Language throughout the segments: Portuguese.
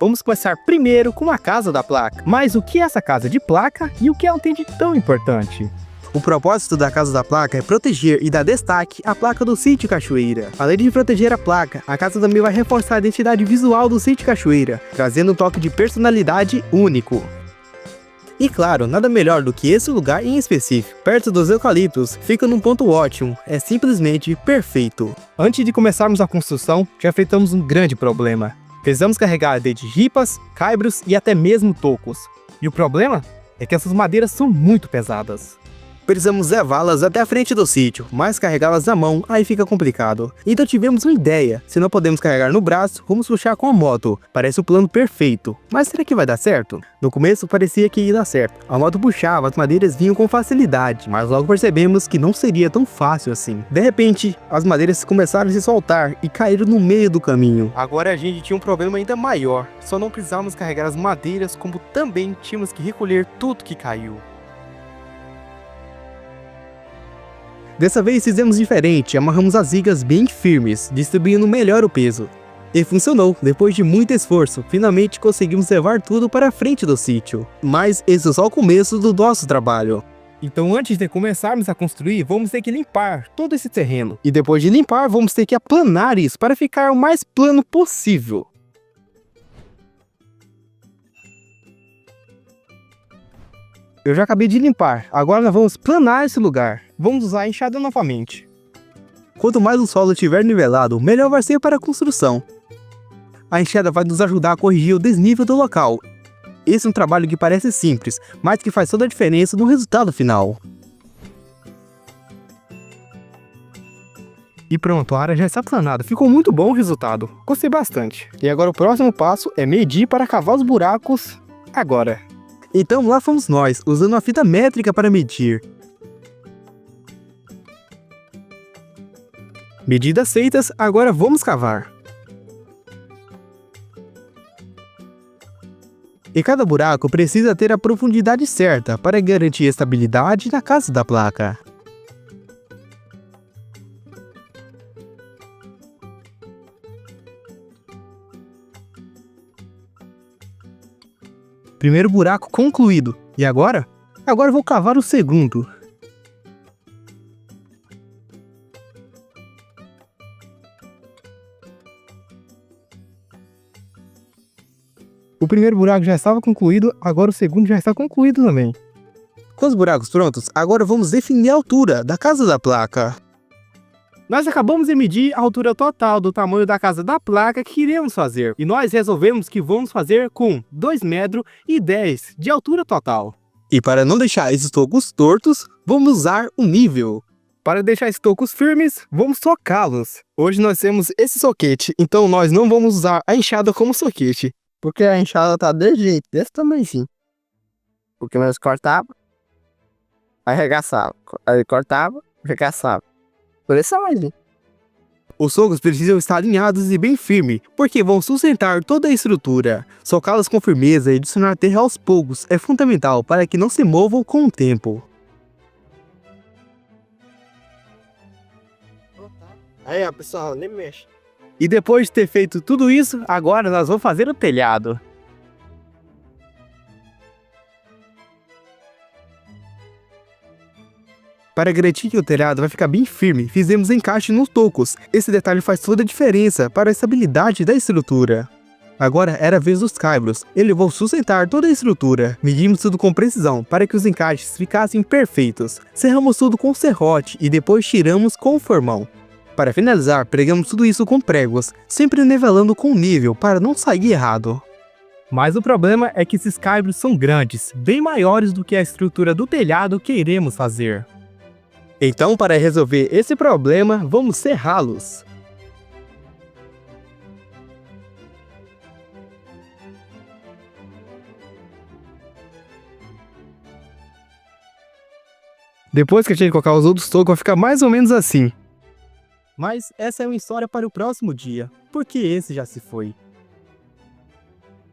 Vamos começar primeiro com a casa da placa. Mas o que é essa casa de placa e o que ela tem de tão importante? O propósito da casa da placa é proteger e dar destaque à placa do Sítio Cachoeira. Além de proteger a placa, a casa também vai reforçar a identidade visual do Sítio Cachoeira, trazendo um toque de personalidade único. E claro, nada melhor do que esse lugar em específico, perto dos eucaliptos, fica num ponto ótimo, é simplesmente perfeito. Antes de começarmos a construção, já enfrentamos um grande problema. Precisamos carregar desde ripas, caibros e até mesmo tocos. E o problema é que essas madeiras são muito pesadas. Precisamos levá-las até a frente do sítio, mas carregá-las na mão aí fica complicado. Então tivemos uma ideia, se não podemos carregar no braço, vamos puxar com a moto. Parece o plano perfeito, mas será que vai dar certo? No começo parecia que ia dar certo. A moto puxava, as madeiras vinham com facilidade, mas logo percebemos que não seria tão fácil assim. De repente, as madeiras começaram a se soltar e caíram no meio do caminho. Agora a gente tinha um problema ainda maior, só não precisávamos carregar as madeiras, como também tínhamos que recolher tudo que caiu. Dessa vez fizemos diferente, amarramos as vigas bem firmes, distribuindo melhor o peso. E funcionou, depois de muito esforço, finalmente conseguimos levar tudo para a frente do sítio. Mas esse é só o começo do nosso trabalho. Então antes de começarmos a construir, vamos ter que limpar todo esse terreno. E depois de limpar, vamos ter que aplanar isso para ficar o mais plano possível. Eu já acabei de limpar, agora nós vamos planar esse lugar. Vamos usar a enxada novamente. Quanto mais o solo estiver nivelado, melhor vai ser para a construção. A enxada vai nos ajudar a corrigir o desnível do local. Esse é um trabalho que parece simples, mas que faz toda a diferença no resultado final. E pronto, a área já está planada. Ficou muito bom o resultado. Gostei bastante. E agora o próximo passo é medir para cavar os buracos agora. Então lá fomos nós, usando uma fita métrica para medir. Medidas feitas, agora vamos cavar. E cada buraco precisa ter a profundidade certa para garantir estabilidade na casa da placa. Primeiro buraco concluído. E agora? Agora vou cavar o segundo. O primeiro buraco já estava concluído, agora o segundo já está concluído também. Com os buracos prontos, agora vamos definir a altura da casa da placa. Nós acabamos de medir a altura total do tamanho da casa da placa que iremos fazer. E nós resolvemos que vamos fazer com 2,10 metros de altura total. E para não deixar esses tocos tortos, vamos usar o nível. Para deixar esses tocos firmes, vamos socá-los. Hoje nós temos esse soquete, então nós não vamos usar a enxada como soquete. Porque a enxada tá desse jeito, desse tamanhozinho. Porque nós cortava, arregaçava. Aí cortava, arregaçava. Por isso é mais. Os socos precisam estar alinhados e bem firmes, porque vão sustentar toda a estrutura. Socá-los com firmeza e adicionar terra aos poucos é fundamental para que não se movam com o tempo. Aí, ó, pessoal, nem mexe. E depois de ter feito tudo isso, agora nós vamos fazer o telhado. Para garantir que o telhado vai ficar bem firme, fizemos encaixe nos tocos. Esse detalhe faz toda a diferença para a estabilidade da estrutura. Agora era a vez dos caibros. Eles vão sustentar toda a estrutura. Medimos tudo com precisão para que os encaixes ficassem perfeitos. Serramos tudo com serrote e depois tiramos com o formão. Para finalizar, pregamos tudo isso com pregos, sempre nivelando com nível para não sair errado. Mas o problema é que esses caibros são grandes, bem maiores do que a estrutura do telhado que iremos fazer. Então, para resolver esse problema, vamos serrá-los. Depois que a gente colocar os outros tocos, vai ficar mais ou menos assim. Mas essa é uma história para o próximo dia, porque esse já se foi.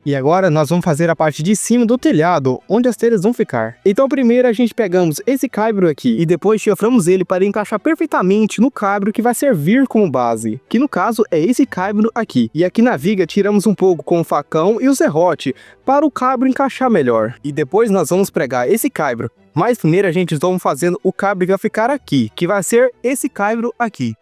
E agora nós vamos fazer a parte de cima do telhado, onde as telhas vão ficar. Então primeiro a gente pegamos esse caibro aqui e depois chanframos ele para encaixar perfeitamente no caibro que vai servir como base, que no caso é esse caibro aqui. E aqui na viga tiramos um pouco com o facão e o serrote para o caibro encaixar melhor. E depois nós vamos pregar esse caibro. Mas primeiro a gente vamos fazendo o caibro que vai ficar aqui, que vai ser esse caibro aqui.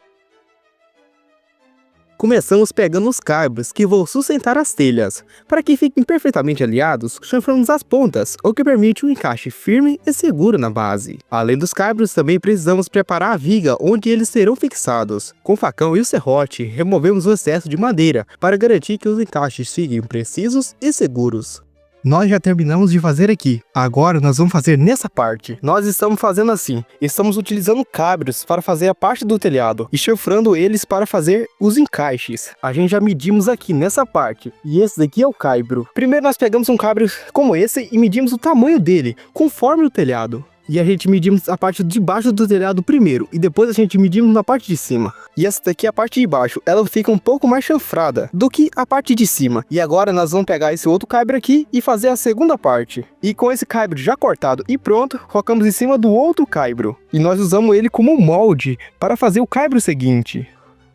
Começamos pegando os caibros que vão sustentar as telhas. Para que fiquem perfeitamente alinhados, chanframos as pontas, o que permite um encaixe firme e seguro na base. Além dos caibros, também precisamos preparar a viga onde eles serão fixados. Com o facão e o serrote, removemos o excesso de madeira para garantir que os encaixes fiquem precisos e seguros. Nós já terminamos de fazer aqui, agora nós vamos fazer nessa parte. Nós estamos fazendo assim, estamos utilizando caibros para fazer a parte do telhado e chanfrando eles para fazer os encaixes. A gente já medimos aqui nessa parte, e esse daqui é o caibro. Primeiro nós pegamos um caibro como esse e medimos o tamanho dele, conforme o telhado. E a gente medimos a parte de baixo do telhado primeiro, e depois a gente medimos na parte de cima. E essa daqui é a parte de baixo, ela fica um pouco mais chanfrada do que a parte de cima. E agora nós vamos pegar esse outro caibro aqui e fazer a segunda parte. E com esse caibro já cortado e pronto, colocamos em cima do outro caibro. E nós usamos ele como molde para fazer o caibro seguinte.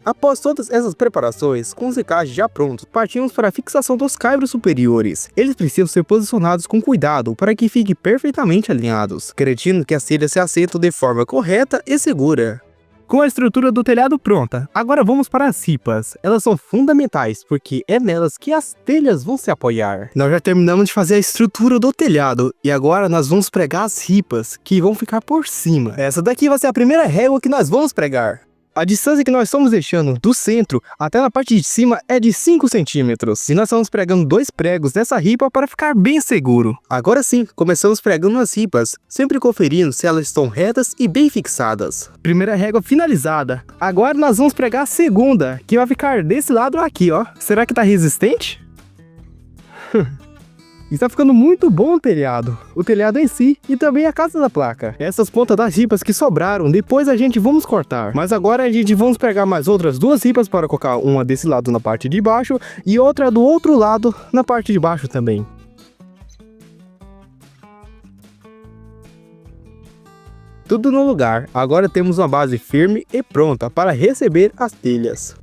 Após todas essas preparações, com os encaixes já prontos, partimos para a fixação dos caibros superiores. Eles precisam ser posicionados com cuidado para que fiquem perfeitamente alinhados, garantindo que as telhas se assentam de forma correta e segura. Com a estrutura do telhado pronta, agora vamos para as ripas. Elas são fundamentais porque é nelas que as telhas vão se apoiar. Nós já terminamos de fazer a estrutura do telhado e agora nós vamos pregar as ripas que vão ficar por cima. Essa daqui vai ser a primeira régua que nós vamos pregar. A distância que nós estamos deixando do centro até na parte de cima é de 5 centímetros. E nós estamos pregando 2 pregos nessa ripa para ficar bem seguro. Agora sim, começamos pregando as ripas, sempre conferindo se elas estão retas e bem fixadas. Primeira régua finalizada. Agora nós vamos pregar a segunda, que vai ficar desse lado aqui, ó. Será que tá resistente? Está ficando muito bom o telhado em si e também a casa da placa. Essas pontas das ripas que sobraram, depois a gente vamos cortar. Mas agora a gente vamos pegar mais outras 2 ripas para colocar uma desse lado na parte de baixo e outra do outro lado na parte de baixo também. Tudo no lugar, agora temos uma base firme e pronta para receber as telhas.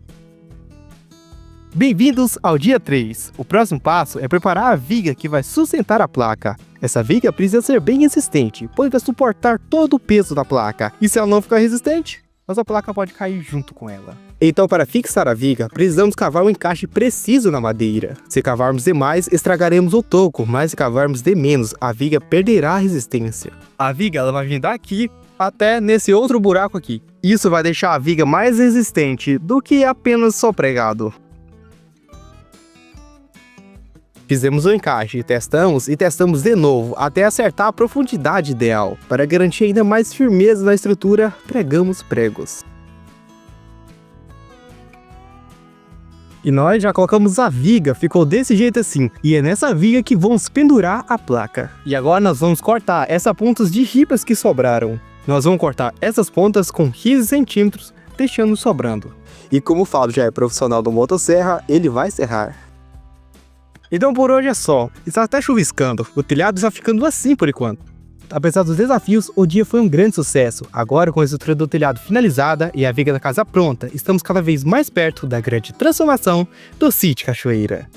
Bem-vindos ao dia 3. O próximo passo é preparar a viga que vai sustentar a placa. Essa viga precisa ser bem resistente, pois vai suportar todo o peso da placa. E se ela não ficar resistente, a placa pode cair junto com ela. Então, para fixar a viga, precisamos cavar um encaixe preciso na madeira. Se cavarmos demais, estragaremos o toco, mas se cavarmos de menos, a viga perderá a resistência. A viga ela vai vir daqui até nesse outro buraco aqui. Isso vai deixar a viga mais resistente do que apenas só pregado. Fizemos o encaixe, testamos e testamos de novo até acertar a profundidade ideal. Para garantir ainda mais firmeza na estrutura, pregamos pregos. E nós já colocamos a viga, ficou desse jeito assim. E é nessa viga que vamos pendurar a placa. E agora nós vamos cortar essas pontas de ripas que sobraram. Nós vamos cortar essas pontas com 15 centímetros, deixando sobrando. E como o Fábio já é profissional do motosserra, ele vai serrar. Então por hoje é só, está até chuviscando, o telhado está ficando assim por enquanto. Apesar dos desafios, o dia foi um grande sucesso. Agora com a estrutura do telhado finalizada e a viga da casa pronta, estamos cada vez mais perto da grande transformação do Sítio Cachoeira.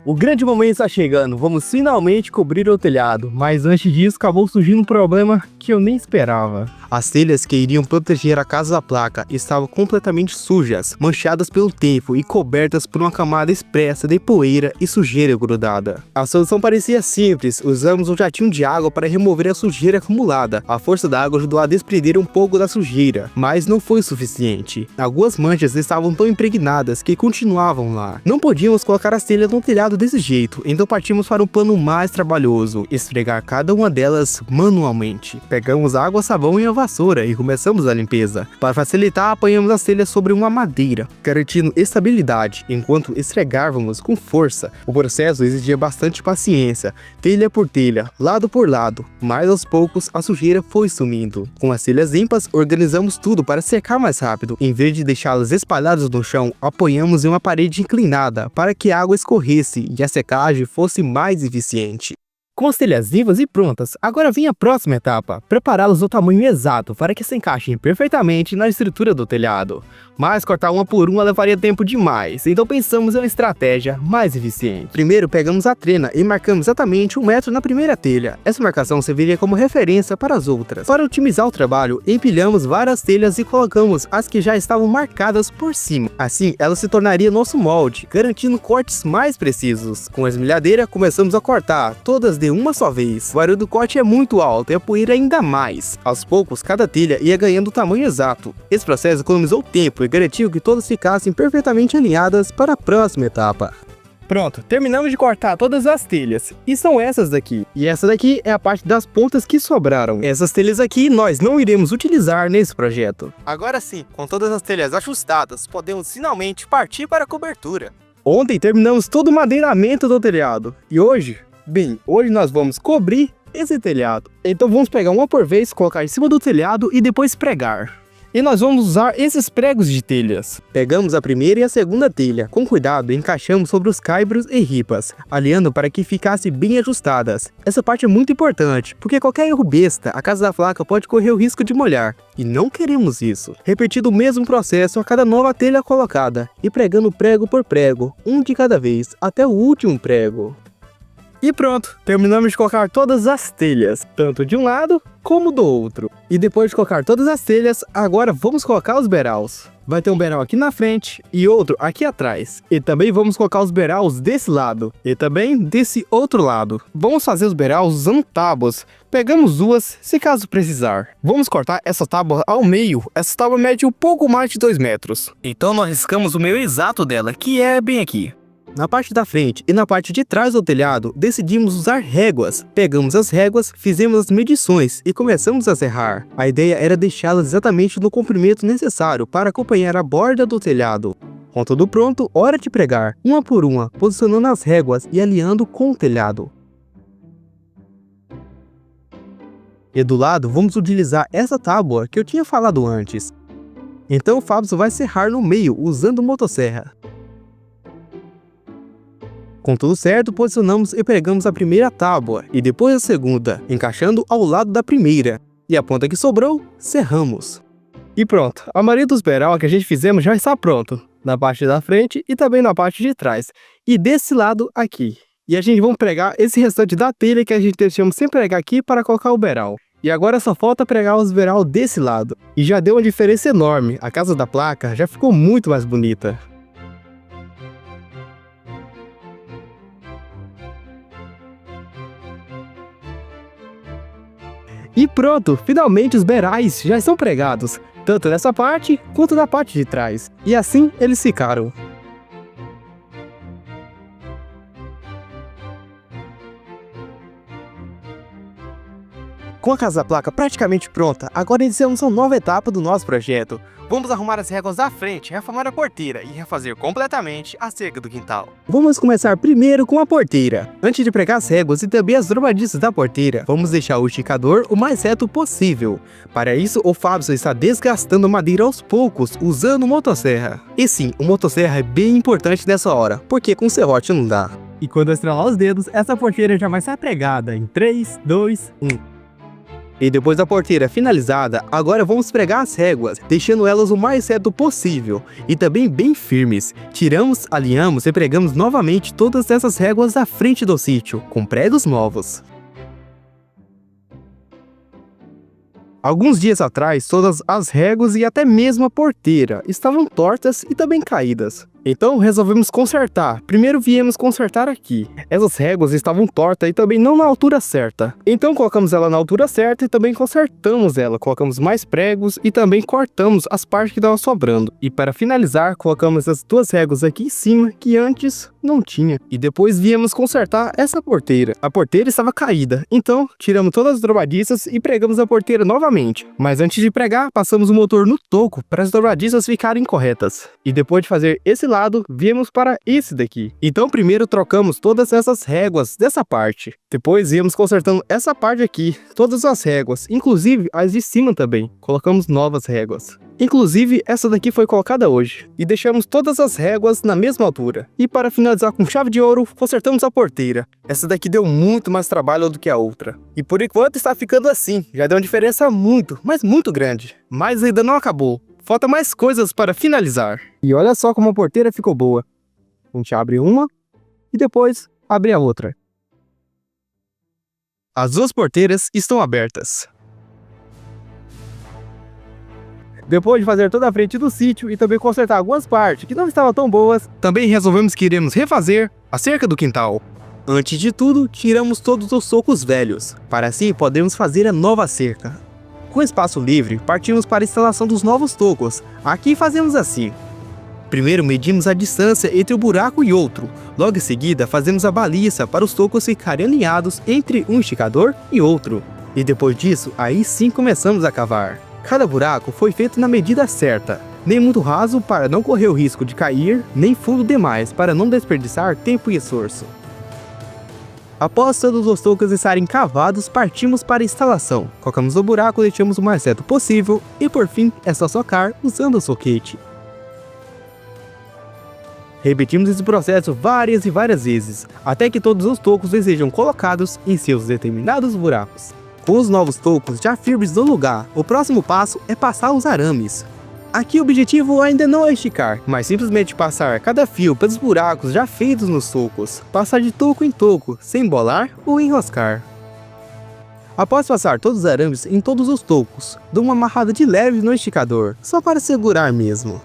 O grande momento está chegando, vamos finalmente cobrir o telhado, mas antes disso acabou surgindo um problema que eu nem esperava. As telhas que iriam proteger a casa da placa estavam completamente sujas, manchadas pelo tempo e cobertas por uma camada espessa de poeira e sujeira grudada. A solução parecia simples, usamos um jatinho de água para remover a sujeira acumulada. A força da água ajudou a desprender um pouco da sujeira, mas não foi o suficiente. Algumas manchas estavam tão impregnadas que continuavam lá. Não podíamos colocar as telhas no telhado desse jeito, então partimos para um plano mais trabalhoso, esfregar cada uma delas manualmente. Pegamos água, sabão e a vassoura e começamos a limpeza. Para facilitar, apanhamos as telhas sobre uma madeira, garantindo estabilidade, enquanto esfregávamos com força. O processo exigia bastante paciência, telha por telha, lado por lado, mas aos poucos a sujeira foi sumindo. Com as telhas limpas, organizamos tudo para secar mais rápido. Em vez de deixá-las espalhadas no chão, apoiamos em uma parede inclinada para que a água escorresse e a secagem fosse mais eficiente. Com as telhas limpas e prontas, agora vem a próxima etapa, prepará-las no tamanho exato para que se encaixem perfeitamente na estrutura do telhado. Mas cortar uma por uma levaria tempo demais, então pensamos em uma estratégia mais eficiente. Primeiro pegamos a trena e marcamos exatamente 1 metro na primeira telha. Essa marcação serviria como referência para as outras. Para otimizar o trabalho, empilhamos várias telhas e colocamos as que já estavam marcadas por cima. Assim, ela se tornaria nosso molde, garantindo cortes mais precisos. Com a esmilhadeira, começamos a cortar, todas de uma só vez. O barulho do corte é muito alto e a poeira ainda mais. Aos poucos, cada telha ia ganhando o tamanho exato. Esse processo economizou tempo e garantiu que todas ficassem perfeitamente alinhadas para a próxima etapa. Pronto, terminamos de cortar todas as telhas, e são essas daqui. E essa daqui é a parte das pontas que sobraram. Essas telhas aqui nós não iremos utilizar nesse projeto. Agora sim, com todas as telhas ajustadas, podemos finalmente partir para a cobertura. Ontem terminamos todo o madeiramento do telhado, e hoje nós vamos cobrir esse telhado. Então vamos pegar uma por vez, colocar em cima do telhado e depois pregar. E nós vamos usar esses pregos de telhas. Pegamos a primeira e a segunda telha, com cuidado encaixamos sobre os caibros e ripas, alinhando para que ficassem bem ajustadas. Essa parte é muito importante, porque qualquer erro besta, a casa da placa pode correr o risco de molhar, e não queremos isso. Repetindo o mesmo processo a cada nova telha colocada, e pregando prego por prego, um de cada vez, até o último prego. E pronto, terminamos de colocar todas as telhas, tanto de um lado como do outro. E depois de colocar todas as telhas, agora vamos colocar os beraus. Vai ter um beral aqui na frente e outro aqui atrás. E também vamos colocar os beraus desse lado e também desse outro lado. Vamos fazer os beraus usando tábuas. Pegamos duas, se caso precisar. Vamos cortar essa tábua ao meio. Essa tábua mede um pouco mais de 2 metros. Então nós riscamos o meio exato dela, que é bem aqui. Na parte da frente e na parte de trás do telhado, decidimos usar réguas. Pegamos as réguas, fizemos as medições e começamos a serrar. A ideia era deixá-las exatamente no comprimento necessário para acompanhar a borda do telhado. Com tudo pronto, hora de pregar, uma por uma, posicionando as réguas e alinhando com o telhado. E do lado, vamos utilizar essa tábua que eu tinha falado antes. Então o Fábio vai serrar no meio, usando motosserra. Com tudo certo, posicionamos e pregamos a primeira tábua e depois a segunda, encaixando ao lado da primeira. E a ponta que sobrou, serramos. E pronto, a maioria dos beral que a gente fizemos já está pronto, na parte da frente e também na parte de trás. E desse lado aqui. E a gente vai pregar esse restante da telha que a gente deixamos sem pregar aqui para colocar o beral. E agora só falta pregar os beral desse lado. E já deu uma diferença enorme, a casa da placa já ficou muito mais bonita. E pronto, finalmente os berais já estão pregados, tanto nessa parte quanto na parte de trás. E assim eles ficaram. Com a casa da placa praticamente pronta, agora iniciamos uma nova etapa do nosso projeto. Vamos arrumar as réguas da frente, reformar a porteira e refazer completamente a cerca do quintal. Vamos começar primeiro com a porteira. Antes de pregar as réguas e também as dobradiças da porteira, vamos deixar o esticador o mais reto possível. Para isso, o Fábio está desgastando a madeira aos poucos, usando motosserra. E sim, o motosserra é bem importante nessa hora, porque com serrote não dá. E quando eu estralar os dedos, essa porteira já vai ser pregada em 3, 2, 1. E depois da porteira finalizada, agora vamos pregar as réguas, deixando elas o mais reto possível e também bem firmes. Tiramos, alinhamos e pregamos novamente todas essas réguas à frente do sítio, com pregos novos. Alguns dias atrás, todas as réguas e até mesmo a porteira estavam tortas e também caídas. Então resolvemos consertar. Primeiro viemos consertar aqui. Essas réguas estavam tortas e também não na altura certa. Então colocamos ela na altura certa e também consertamos ela. Colocamos mais pregos e também cortamos as partes que estavam sobrando. E para finalizar, colocamos as duas réguas aqui em cima que antes não tinha. E depois viemos consertar essa porteira. A porteira estava caída. Então tiramos todas as dobradiças e pregamos a porteira novamente. Mas antes de pregar, passamos o motor no toco para as dobradiças ficarem corretas. E depois de fazer esse lado, viemos para esse daqui. Então primeiro trocamos todas essas réguas dessa parte. Depois viemos consertando essa parte aqui, todas as réguas, inclusive as de cima também. Colocamos novas réguas. Inclusive essa daqui foi colocada hoje. E deixamos todas as réguas na mesma altura. E para finalizar com chave de ouro, consertamos a porteira. Essa daqui deu muito mais trabalho do que a outra. E por enquanto está ficando assim. Já deu uma diferença muito, mas muito grande. Mas ainda não acabou. Falta mais coisas para finalizar. E olha só como a porteira ficou boa. A gente abre uma e depois abre a outra. As duas porteiras estão abertas. Depois de fazer toda a frente do sítio e também consertar algumas partes que não estavam tão boas, também resolvemos que iremos refazer a cerca do quintal. Antes de tudo, tiramos todos os socos velhos, para assim podermos fazer a nova cerca. Com espaço livre, partimos para a instalação dos novos tocos. Aqui fazemos assim. Primeiro medimos a distância entre um buraco e outro. Logo em seguida, fazemos a baliza para os tocos ficarem alinhados entre um esticador e outro. E depois disso, aí sim começamos a cavar. Cada buraco foi feito na medida certa, nem muito raso para não correr o risco de cair, nem fundo demais para não desperdiçar tempo e esforço. Após todos os tocos estarem cavados, partimos para a instalação. Colocamos o buraco, deixamos o mais reto possível e por fim é só socar usando o soquete. Repetimos esse processo várias e várias vezes, até que todos os tocos estejam colocados em seus determinados buracos. Com os novos tocos já firmes no lugar, o próximo passo é passar os arames. Aqui o objetivo ainda não é esticar, mas simplesmente passar cada fio pelos buracos já feitos nos tocos. Passar de toco em toco, sem embolar ou enroscar. Após passar todos os arames em todos os tocos, dou uma amarrada de leve no esticador, só para segurar mesmo.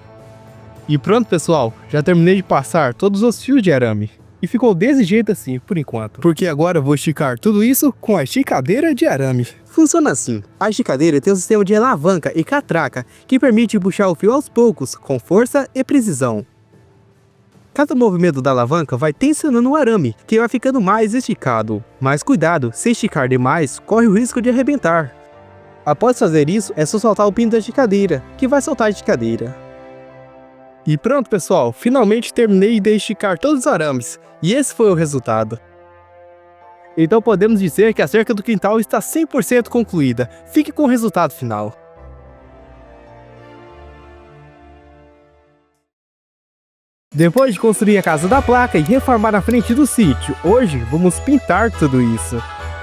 E pronto pessoal, já terminei de passar todos os fios de arame. E ficou desse jeito assim, por enquanto. Porque agora eu vou esticar tudo isso com a esticadeira de arame. Funciona assim. A esticadeira tem um sistema de alavanca e catraca que permite puxar o fio aos poucos, com força e precisão. Cada movimento da alavanca vai tensionando o arame, que vai ficando mais esticado. Mas cuidado, se esticar demais, corre o risco de arrebentar. Após fazer isso, é só soltar o pino da esticadeira, que vai soltar a esticadeira. E pronto pessoal, finalmente terminei de esticar todos os arames, e esse foi o resultado. Então podemos dizer que a cerca do quintal está 100% concluída, fique com o resultado final. Depois de construir a casa da placa e reformar a frente do sítio, hoje vamos pintar tudo isso.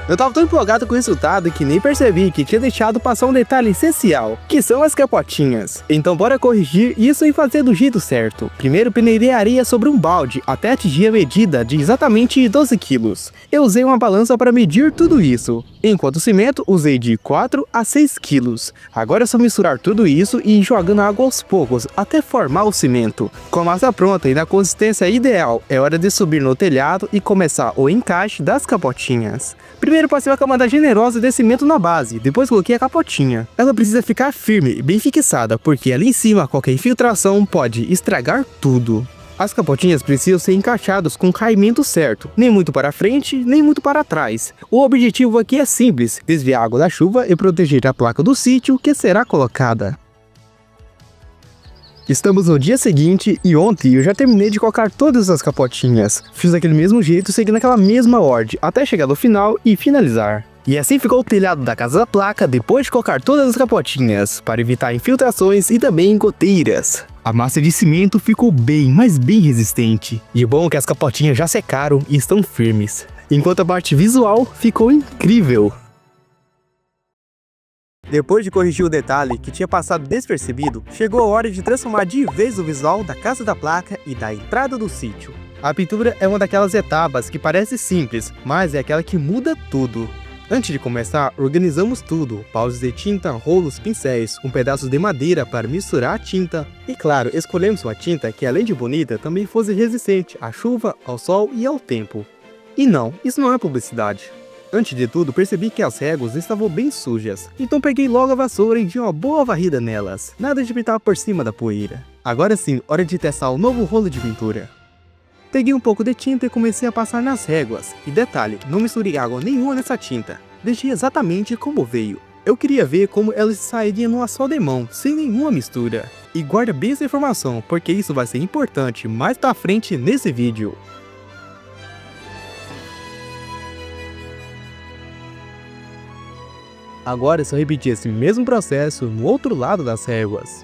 Eu tava tão empolgado com o resultado que nem percebi que tinha deixado passar um detalhe essencial, que são as capotinhas. Então bora corrigir isso e fazer do jeito certo. Primeiro peneirei a areia sobre um balde até atingir a medida de exatamente 12 quilos. Eu usei uma balança para medir tudo isso, enquanto o cimento usei de 4 a 6 quilos. Agora é só misturar tudo isso e ir jogando água aos poucos até formar o cimento. Com a massa pronta e na consistência ideal, é hora de subir no telhado e começar o encaixe das capotinhas. Primeiro passei uma camada generosa de cimento na base, depois coloquei a capotinha. Ela precisa ficar firme e bem fixada, porque ali em cima qualquer infiltração pode estragar tudo. As capotinhas precisam ser encaixadas com o caimento certo, nem muito para frente, nem muito para trás. O objetivo aqui é simples, desviar a água da chuva e proteger a placa do sítio que será colocada. Estamos no dia seguinte e ontem eu já terminei de colocar todas as capotinhas. Fiz daquele mesmo jeito, seguindo aquela mesma ordem, até chegar no final e finalizar. E assim ficou o telhado da casa da placa depois de colocar todas as capotinhas, para evitar infiltrações e também goteiras. A massa de cimento ficou bem, mas bem resistente. E o bom é que as capotinhas já secaram e estão firmes. Enquanto a parte visual ficou incrível. Depois de corrigir o detalhe que tinha passado despercebido, chegou a hora de transformar de vez o visual da casa da placa e da entrada do sítio. A pintura é uma daquelas etapas que parece simples, mas é aquela que muda tudo. Antes de começar, organizamos tudo, paus de tinta, rolos, pincéis, um pedaço de madeira para misturar a tinta. E claro, escolhemos uma tinta que além de bonita, também fosse resistente à chuva, ao sol e ao tempo. E não, isso não é publicidade. Antes de tudo, percebi que as réguas estavam bem sujas, então peguei logo a vassoura e dei uma boa varrida nelas, nada de pintar por cima da poeira. Agora sim, hora de testar o novo rolo de pintura. Peguei um pouco de tinta e comecei a passar nas réguas. E detalhe, não misturei água nenhuma nessa tinta. Deixei exatamente como veio. Eu queria ver como ela sairia numa só de mão, sem nenhuma mistura. E guarda bem essa informação, porque isso vai ser importante mais pra frente nesse vídeo. Agora é só repetir esse mesmo processo no outro lado das réguas.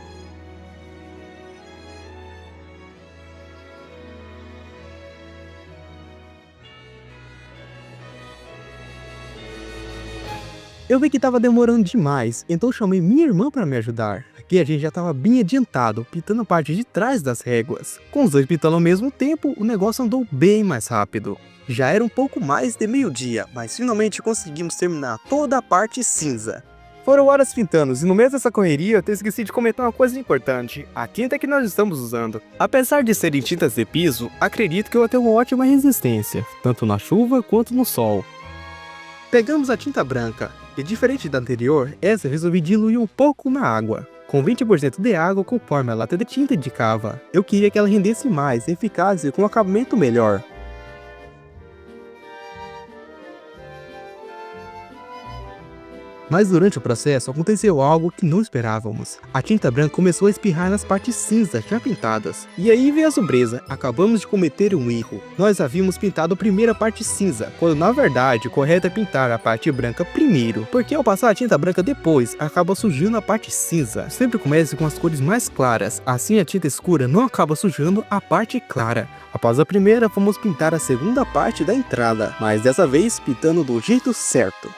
Eu vi que estava demorando demais, então chamei minha irmã para me ajudar. Aqui a gente já estava bem adiantado, pintando a parte de trás das réguas. Com os dois pintando ao mesmo tempo, o negócio andou bem mais rápido. Já era um pouco mais de meio-dia, mas finalmente conseguimos terminar toda a parte cinza. Foram horas pintando e no meio dessa correria eu esqueci de comentar uma coisa importante, a tinta que nós estamos usando. Apesar de serem tintas de piso, acredito que eu vou ter uma ótima resistência, tanto na chuva quanto no sol. Pegamos a tinta branca, e diferente da anterior, essa eu resolvi diluir um pouco na água, com 20% de água conforme a lata de tinta indicava. Eu queria que ela rendesse mais e ficasse com um acabamento melhor. Mas durante o processo aconteceu algo que não esperávamos. A tinta branca começou a espirrar nas partes cinzas já pintadas. E aí veio a surpresa, acabamos de cometer um erro. Nós havíamos pintado a primeira parte cinza, quando na verdade o correto é pintar a parte branca primeiro. Porque ao passar a tinta branca depois, acaba sujando a parte cinza. Sempre comece com as cores mais claras, assim a tinta escura não acaba sujando a parte clara. Após a primeira, fomos pintar a segunda parte da entrada, mas dessa vez pintando do jeito certo.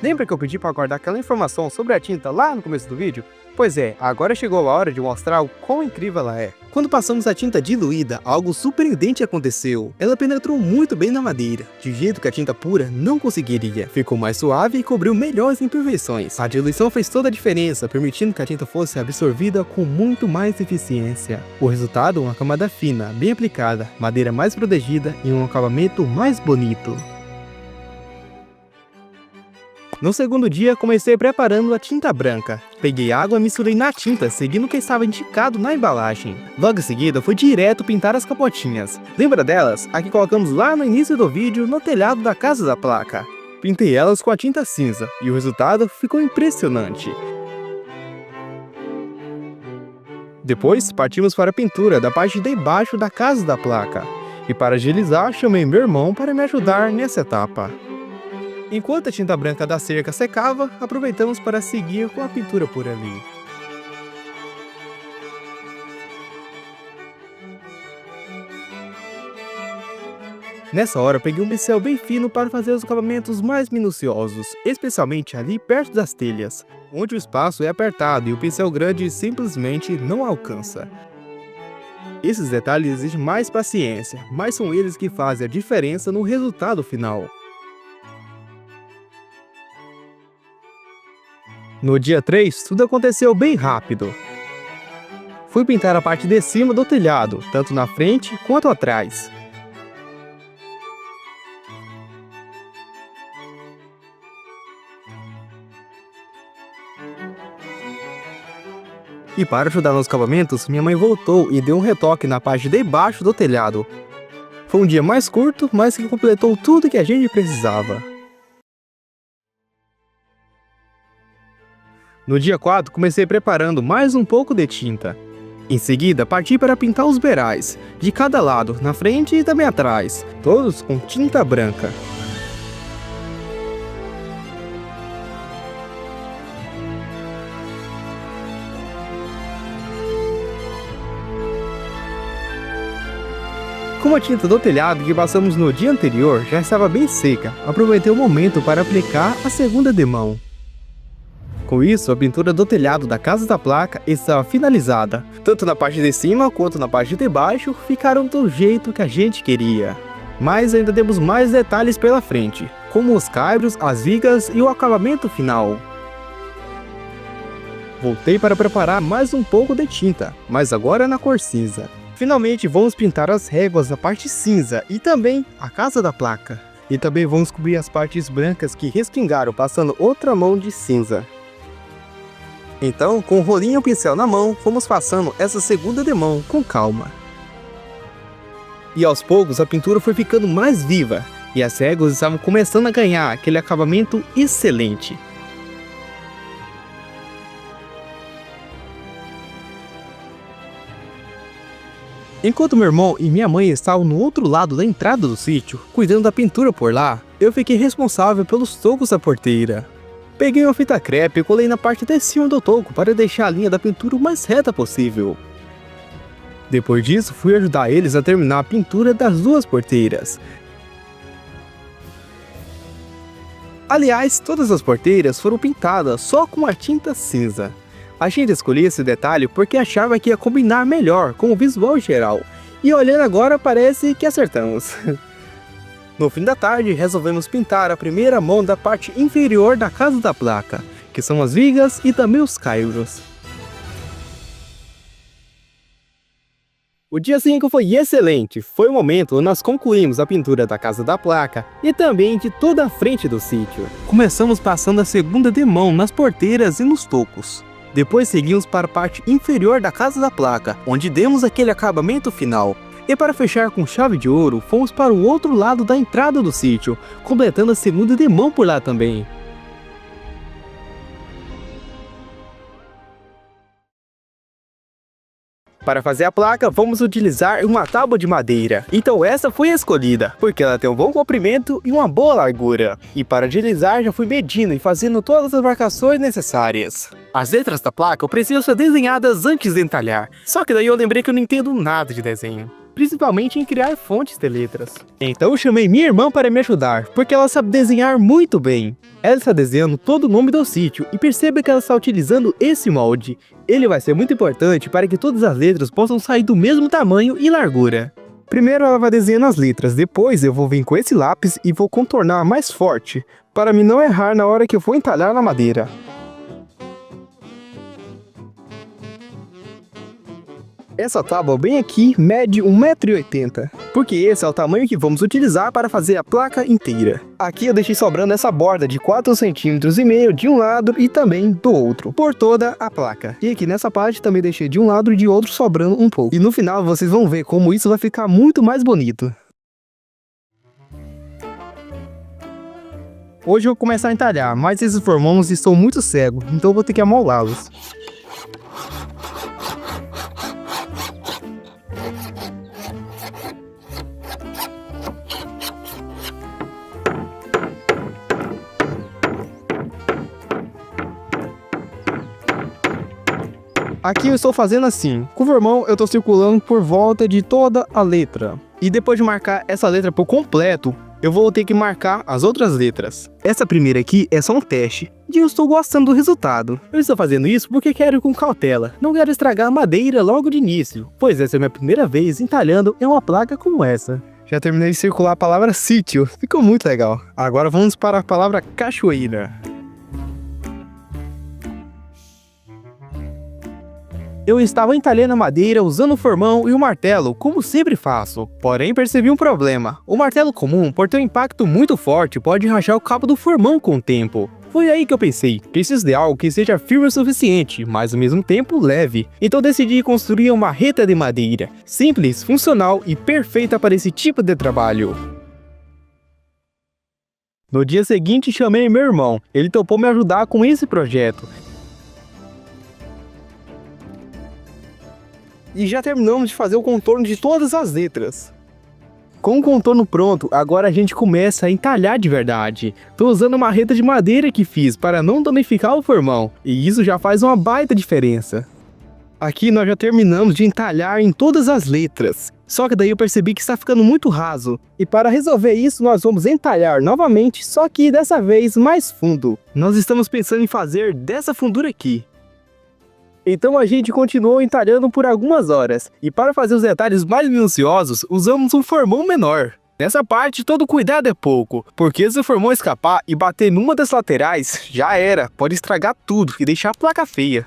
Lembra que eu pedi para guardar aquela informação sobre a tinta lá no começo do vídeo? Pois é, agora chegou a hora de mostrar o quão incrível ela é. Quando passamos a tinta diluída, algo surpreendente aconteceu. Ela penetrou muito bem na madeira, de jeito que a tinta pura não conseguiria. Ficou mais suave e cobriu melhor as imperfeições. A diluição fez toda a diferença, permitindo que a tinta fosse absorvida com muito mais eficiência. O resultado, uma camada fina, bem aplicada, madeira mais protegida e um acabamento mais bonito. No segundo dia, comecei preparando a tinta branca. Peguei água e misturei na tinta, seguindo o que estava indicado na embalagem. Logo em seguida, fui direto pintar as capotinhas. Lembra delas? A que colocamos lá no início do vídeo, no telhado da casa da placa. Pintei elas com a tinta cinza, e o resultado ficou impressionante. Depois, partimos para a pintura da parte de baixo da casa da placa. E para agilizar, chamei meu irmão para me ajudar nessa etapa. Enquanto a tinta branca da cerca secava, aproveitamos para seguir com a pintura por ali. Nessa hora, peguei um pincel bem fino para fazer os acabamentos mais minuciosos, especialmente ali perto das telhas, onde o espaço é apertado e o pincel grande simplesmente não alcança. Esses detalhes exigem mais paciência, mas são eles que fazem a diferença no resultado final. No dia 3, tudo aconteceu bem rápido. Fui pintar a parte de cima do telhado, tanto na frente quanto atrás. E para ajudar nos acabamentos, minha mãe voltou e deu um retoque na parte de baixo do telhado. Foi um dia mais curto, mas que completou tudo que a gente precisava. No dia 4, comecei preparando mais um pouco de tinta. Em seguida, parti para pintar os beirais, de cada lado, na frente e também atrás, todos com tinta branca. Como a tinta do telhado que passamos no dia anterior já estava bem seca, aproveitei o momento para aplicar a segunda demão. Com isso, a pintura do telhado da casa da placa estava finalizada. Tanto na parte de cima quanto na parte de baixo ficaram do jeito que a gente queria. Mas ainda temos mais detalhes pela frente, como os caibros, as vigas e o acabamento final. Voltei para preparar mais um pouco de tinta, mas agora na cor cinza. Finalmente vamos pintar as réguas na parte cinza e também a casa da placa. E também vamos cobrir as partes brancas que respingaram, passando outra mão de cinza. Então, com o rolinho e o pincel na mão, fomos passando essa segunda demão com calma. E aos poucos a pintura foi ficando mais viva, e as réguas estavam começando a ganhar aquele acabamento excelente. Enquanto meu irmão e minha mãe estavam no outro lado da entrada do sítio, cuidando da pintura por lá, eu fiquei responsável pelos tocos da porteira. Peguei uma fita crepe e colei na parte de cima do toco para deixar a linha da pintura o mais reta possível. Depois disso, fui ajudar eles a terminar a pintura das duas porteiras. Aliás, todas as porteiras foram pintadas só com a tinta cinza. A gente escolheu esse detalhe porque achava que ia combinar melhor com o visual geral. E olhando agora, parece que acertamos. No fim da tarde, resolvemos pintar a primeira mão da parte inferior da casa da placa, que são as vigas e também os caibros. O dia 5 foi excelente, foi o momento onde nós concluímos a pintura da casa da placa e também de toda a frente do sítio. Começamos passando a segunda demão nas porteiras e nos tocos. Depois seguimos para a parte inferior da casa da placa, onde demos aquele acabamento final. E para fechar com chave de ouro, fomos para o outro lado da entrada do sítio, completando a segunda demão por lá também. Para fazer a placa, vamos utilizar uma tábua de madeira. Então essa foi a escolhida, porque ela tem um bom comprimento e uma boa largura. E para agilizar, já fui medindo e fazendo todas as marcações necessárias. As letras da placa precisam ser desenhadas antes de entalhar. Só que daí eu lembrei que eu não entendo nada de desenho, principalmente em criar fontes de letras. Então eu chamei minha irmã para me ajudar, porque ela sabe desenhar muito bem. Ela está desenhando todo o nome do sítio e perceba que ela está utilizando esse molde. Ele vai ser muito importante para que todas as letras possam sair do mesmo tamanho e largura. Primeiro ela vai desenhando as letras, depois eu vou vir com esse lápis e vou contornar mais forte, para mim não errar na hora que eu for entalhar na madeira. Essa tábua bem aqui mede 1,80 m, porque esse é o tamanho que vamos utilizar para fazer a placa inteira. Aqui eu deixei sobrando essa borda de 4,5 cm de um lado e também do outro, por toda a placa. E aqui nessa parte também deixei de um lado e de outro sobrando um pouco. E no final vocês vão ver como isso vai ficar muito mais bonito. Hoje eu vou começar a entalhar, mas esses formões estão muito cegos, então eu vou ter que amolá-los. Aqui eu estou fazendo assim, com o formão eu estou circulando por volta de toda a letra. E depois de marcar essa letra por completo, eu vou ter que marcar as outras letras. Essa primeira aqui é só um teste, e eu estou gostando do resultado. Eu estou fazendo isso porque quero ir com cautela, não quero estragar a madeira logo de início, pois essa é a minha primeira vez entalhando em uma placa como essa. Já terminei de circular a palavra sítio, ficou muito legal. Agora vamos para a palavra cachoeira. Eu estava entalhando a madeira usando o formão e o martelo, como sempre faço. Porém, percebi um problema. O martelo comum, por ter um impacto muito forte, pode rachar o cabo do formão com o tempo. Foi aí que eu pensei, preciso de algo que seja firme o suficiente, mas ao mesmo tempo leve. Então decidi construir uma marreta de madeira, simples, funcional e perfeita para esse tipo de trabalho. No dia seguinte chamei meu irmão, ele topou me ajudar com esse projeto. E já terminamos de fazer o contorno de todas as letras. Com o contorno pronto, agora a gente começa a entalhar de verdade. Tô usando uma marreta de madeira que fiz para não danificar o formão, e isso já faz uma baita diferença. Aqui nós já terminamos de entalhar em todas as letras, só que daí eu percebi que está ficando muito raso. E para resolver isso nós vamos entalhar novamente, só que dessa vez mais fundo. Nós estamos pensando em fazer dessa fundura aqui. Então a gente continuou entalhando por algumas horas, e para fazer os detalhes mais minuciosos, usamos um formão menor. Nessa parte, todo cuidado é pouco, porque se o formão escapar e bater numa das laterais, já era, pode estragar tudo e deixar a placa feia.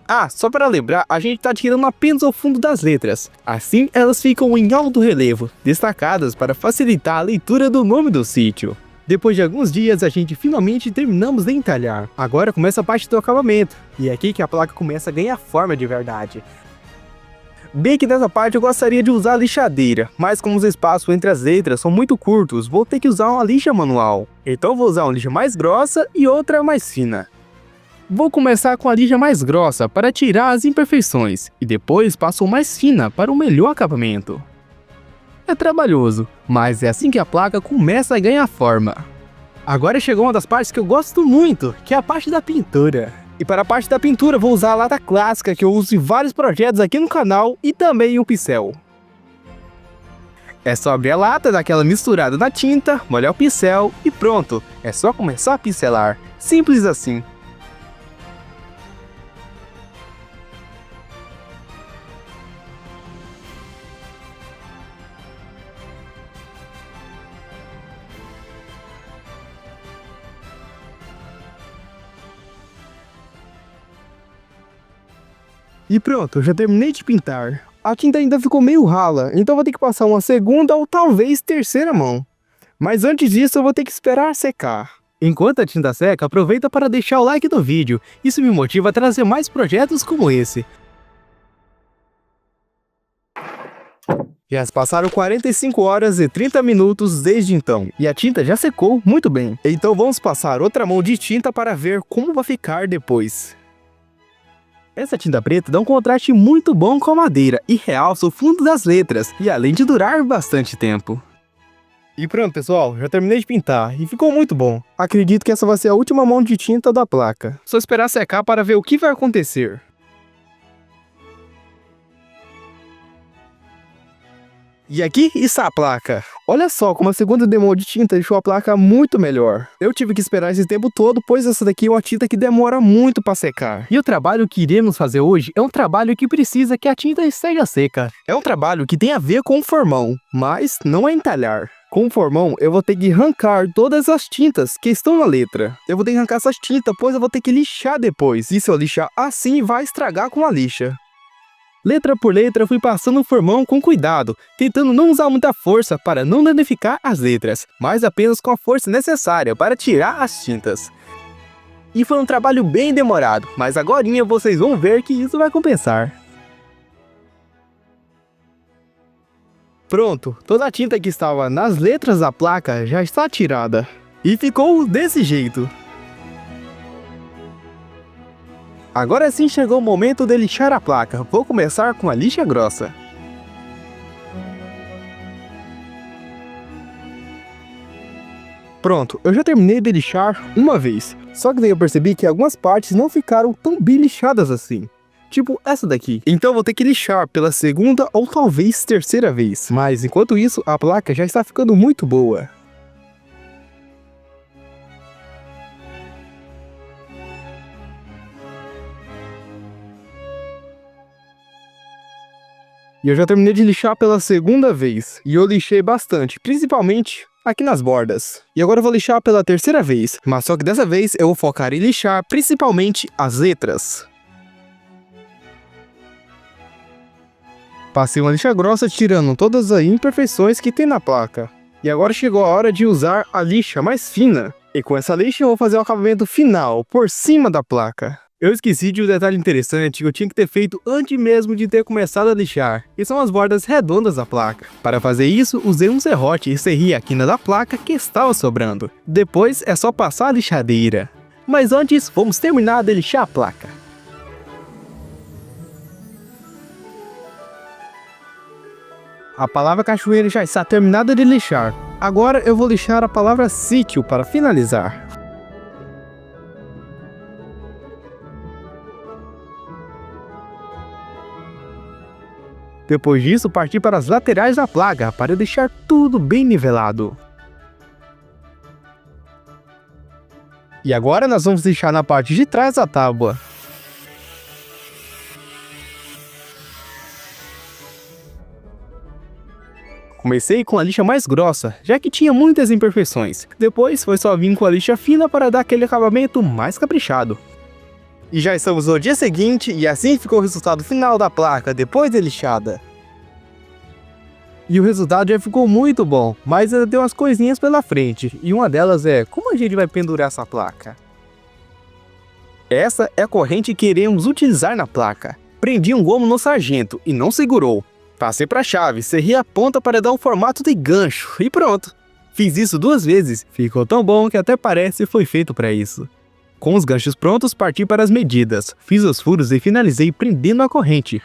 Ah, só para lembrar, a gente tá tirando apenas o fundo das letras, assim elas ficam em alto relevo, destacadas para facilitar a leitura do nome do sítio. Depois de alguns dias, a gente finalmente terminamos de entalhar. Agora começa a parte do acabamento, e é aqui que a placa começa a ganhar forma de verdade. Bem que nessa parte eu gostaria de usar a lixadeira, mas como os espaços entre as letras são muito curtos, vou ter que usar uma lixa manual. Então vou usar uma lixa mais grossa e outra mais fina. Vou começar com a lixa mais grossa para tirar as imperfeições, e depois passo mais fina para um melhor acabamento. É trabalhoso, mas é assim que a placa começa a ganhar forma. Agora chegou uma das partes que eu gosto muito, que é a parte da pintura. E para a parte da pintura vou usar a lata clássica que eu uso em vários projetos aqui no canal e também um pincel. É só abrir a lata, dar aquela misturada na tinta, molhar o pincel e pronto, é só começar a pincelar. Simples assim. E pronto, eu já terminei de pintar. A tinta ainda ficou meio rala, então vou ter que passar uma segunda ou talvez terceira mão. Mas antes disso eu vou ter que esperar secar. Enquanto a tinta seca, aproveita para deixar o like no vídeo. Isso me motiva a trazer mais projetos como esse. Já se passaram 45 horas e 30 minutos desde então, e a tinta já secou muito bem. Então vamos passar outra mão de tinta para ver como vai ficar depois. Essa tinta preta dá um contraste muito bom com a madeira e realça o fundo das letras, e além de durar bastante tempo. E pronto pessoal, já terminei de pintar e ficou muito bom. Acredito que essa vai ser a última mão de tinta da placa. Só esperar secar para ver o que vai acontecer. E aqui está a placa. Olha só como a segunda demo de tinta deixou a placa muito melhor. Eu tive que esperar esse tempo todo, pois essa daqui é uma tinta que demora muito para secar. E o trabalho que iremos fazer hoje é um trabalho que precisa que a tinta esteja seca. É um trabalho que tem a ver com o formão, mas não é entalhar. Com o formão, eu vou ter que arrancar todas as tintas que estão na letra. Eu vou ter que arrancar essas tintas, pois eu vou ter que lixar depois. E se eu lixar assim, vai estragar com a lixa. Letra por letra, fui passando o formão com cuidado, tentando não usar muita força para não danificar as letras, mas apenas com a força necessária para tirar as tintas. E foi um trabalho bem demorado, mas agorinha vocês vão ver que isso vai compensar. Pronto, toda a tinta que estava nas letras da placa já está tirada. E ficou desse jeito. Agora sim chegou o momento de lixar a placa. Vou começar com a lixa grossa. Pronto, eu já terminei de lixar uma vez. Só que daí eu percebi que algumas partes não ficaram tão bem lixadas assim. Tipo essa daqui. Então vou ter que lixar pela segunda ou talvez terceira vez. Mas enquanto isso, a placa já está ficando muito boa. E eu já terminei de lixar pela segunda vez. E eu lixei bastante, principalmente aqui nas bordas. E agora eu vou lixar pela terceira vez. Mas só que dessa vez eu vou focar em lixar principalmente as letras. Passei uma lixa grossa tirando todas as imperfeições que tem na placa. E agora chegou a hora de usar a lixa mais fina. E com essa lixa eu vou fazer o acabamento final por cima da placa. Eu esqueci de um detalhe interessante que eu tinha que ter feito antes mesmo de ter começado a lixar, que são as bordas redondas da placa. Para fazer isso, usei um serrote e serrei a quina da placa que estava sobrando. Depois é só passar a lixadeira. Mas antes, vamos terminar de lixar a placa. A palavra cachoeira já está terminada de lixar. Agora eu vou lixar a palavra sítio para finalizar. Depois disso, parti para as laterais da placa para deixar tudo bem nivelado. E agora nós vamos lixar na parte de trás da tábua. Comecei com a lixa mais grossa, já que tinha muitas imperfeições. Depois foi só vir com a lixa fina para dar aquele acabamento mais caprichado. E já estamos no dia seguinte e assim ficou o resultado final da placa depois de lixada. E o resultado já ficou muito bom, mas ainda tem umas coisinhas pela frente, e uma delas é como a gente vai pendurar essa placa. Essa é a corrente que iremos utilizar na placa. Prendi um gomo no sargento e não segurou. Passei para a chave, serrei a ponta para dar um formato de gancho e pronto. Fiz isso 2 vezes, ficou tão bom que até parece que foi feito para isso. Com os ganchos prontos, parti para as medidas, fiz os furos e finalizei prendendo a corrente.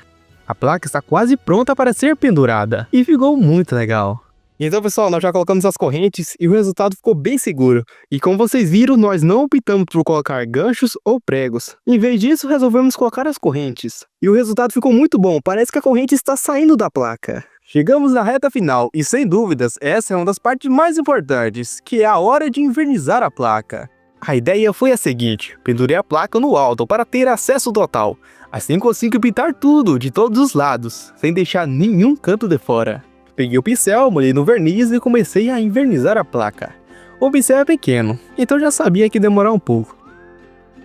A placa está quase pronta para ser pendurada e ficou muito legal. Então pessoal, nós já colocamos as correntes e o resultado ficou bem seguro. E como vocês viram, nós não optamos por colocar ganchos ou pregos. Em vez disso, resolvemos colocar as correntes. E o resultado ficou muito bom, parece que a corrente está saindo da placa. Chegamos na reta final e sem dúvidas, essa é uma das partes mais importantes, que é a hora de invernizar a placa. A ideia foi a seguinte: pendurei a placa no alto para ter acesso total. Assim consigo pintar tudo de todos os lados, sem deixar nenhum canto de fora. Peguei o pincel, molhei no verniz e comecei a invernizar a placa. O pincel é pequeno, então já sabia que ia demorar um pouco.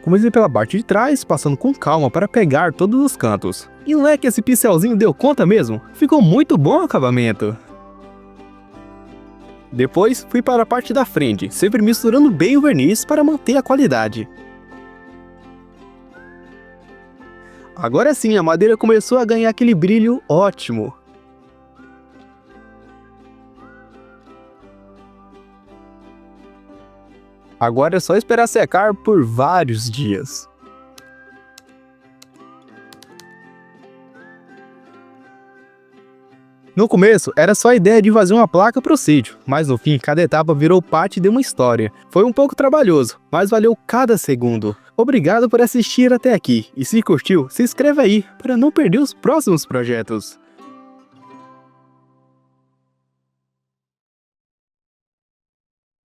Comecei pela parte de trás, passando com calma para pegar todos os cantos. E não é que esse pincelzinho deu conta mesmo? Ficou muito bom o acabamento. Depois fui para a parte da frente, sempre misturando bem o verniz para manter a qualidade. Agora sim, a madeira começou a ganhar aquele brilho ótimo. Agora é só esperar secar por vários dias. No começo, era só a ideia de fazer uma placa para o sítio, mas no fim, cada etapa virou parte de uma história. Foi um pouco trabalhoso, mas valeu cada segundo. Obrigado por assistir até aqui, e se curtiu, se inscreve aí para não perder os próximos projetos.